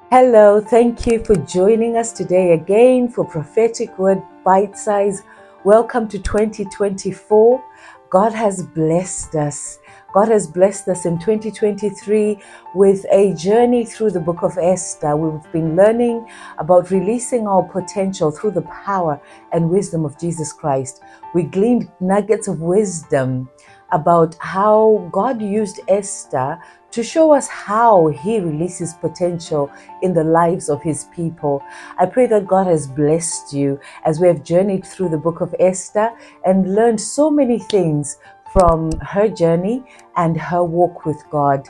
Hello, thank you for joining us today again for Prophetic Word Bitesize. Welcome to 2024. God has blessed us. God has blessed us in 2023 with a journey through the book of Esther. We've been learning about releasing our potential through the power and wisdom of Jesus Christ. We gleaned nuggets of wisdom about how God used Esther to show us how He releases potential in the lives of His people. I pray that God has blessed you as we have journeyed through the book of Esther and learned so many things from her journey and her walk with God.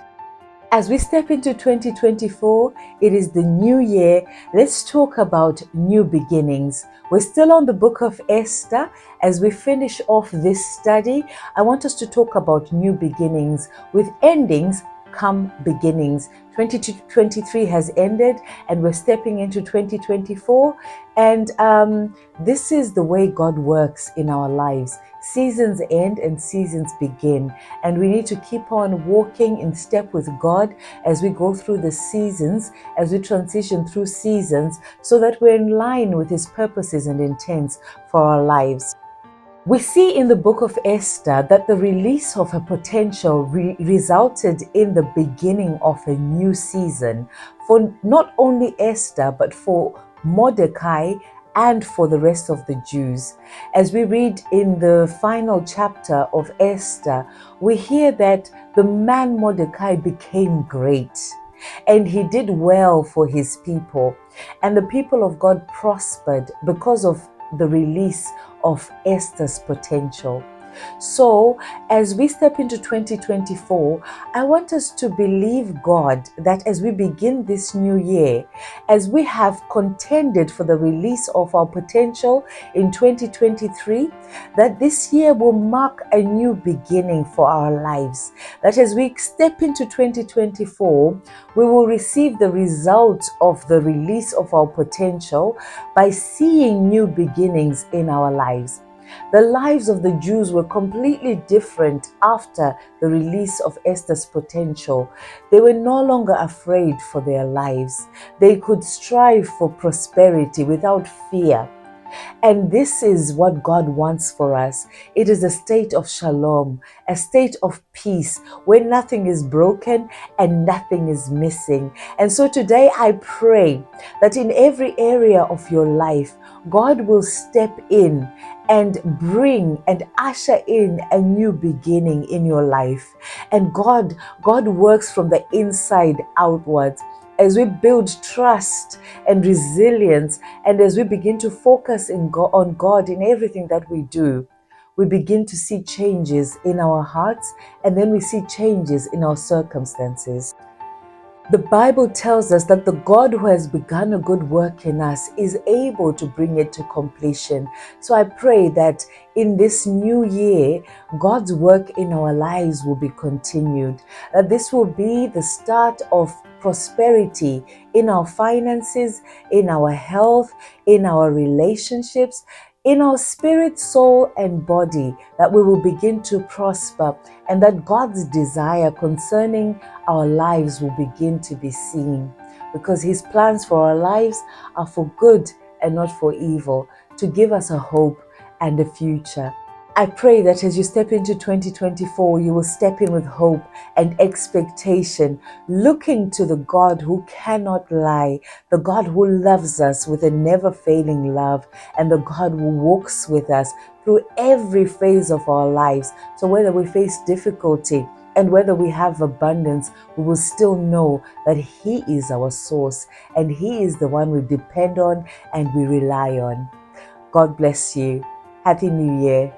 As we step into 2024, it is the new year. Let's talk about new beginnings. We're still on the book of Esther. As we finish off this study, I want us to talk about new beginnings. With endings come beginnings. 2023 has ended and we're stepping into 2024. And this is the way God works in our lives. Seasons end and seasons begin. And we need to keep on walking in step with God as we go through the seasons, as we transition through seasons, so that we're in line with His purposes and intents for our lives. We see in the book of Esther that the release of her potential resulted in the beginning of a new season for not only Esther, but for Mordecai and for the rest of the Jews. As we read in the final chapter of Esther, we hear that the man Mordecai became great. And he did well for his people. And the people of God prospered because of the release of Esther's potential. So, as we step into 2024, I want us to believe God that as we begin this new year, as we have contended for the release of our potential in 2023, that this year will mark a new beginning for our lives. That as we step into 2024, we will receive the results of the release of our potential by seeing new beginnings in our lives. The lives of the Jews were completely different after the release of Esther's potential. They were no longer afraid for their lives. They could strive for prosperity without fear. And this is what God wants for us. It is a state of shalom, a state of peace where nothing is broken and nothing is missing. And so today I pray that in every area of your life, God will step in and bring and usher in a new beginning in your life. And God works from the inside outwards. As we build trust and resilience, and as we begin to focus on God in everything that we do, we begin to see changes in our hearts, and then we see changes in our circumstances. The Bible tells us that the God who has begun a good work in us is able to bring it to completion. So I pray that in this new year, God's work in our lives will be continued. That this will be the start of prosperity in our finances, in our health, in our relationships, in our spirit, soul, and body, that we will begin to prosper, and that God's desire concerning our lives will begin to be seen, because His plans for our lives are for good and not for evil, to give us a hope and a future. I pray that as you step into 2024, you will step in with hope and expectation, looking to the God who cannot lie, the God who loves us with a never-failing love, and the God who walks with us through every phase of our lives. So whether we face difficulty and whether we have abundance, we will still know that He is our source and He is the one we depend on and we rely on. God bless you. Happy New Year.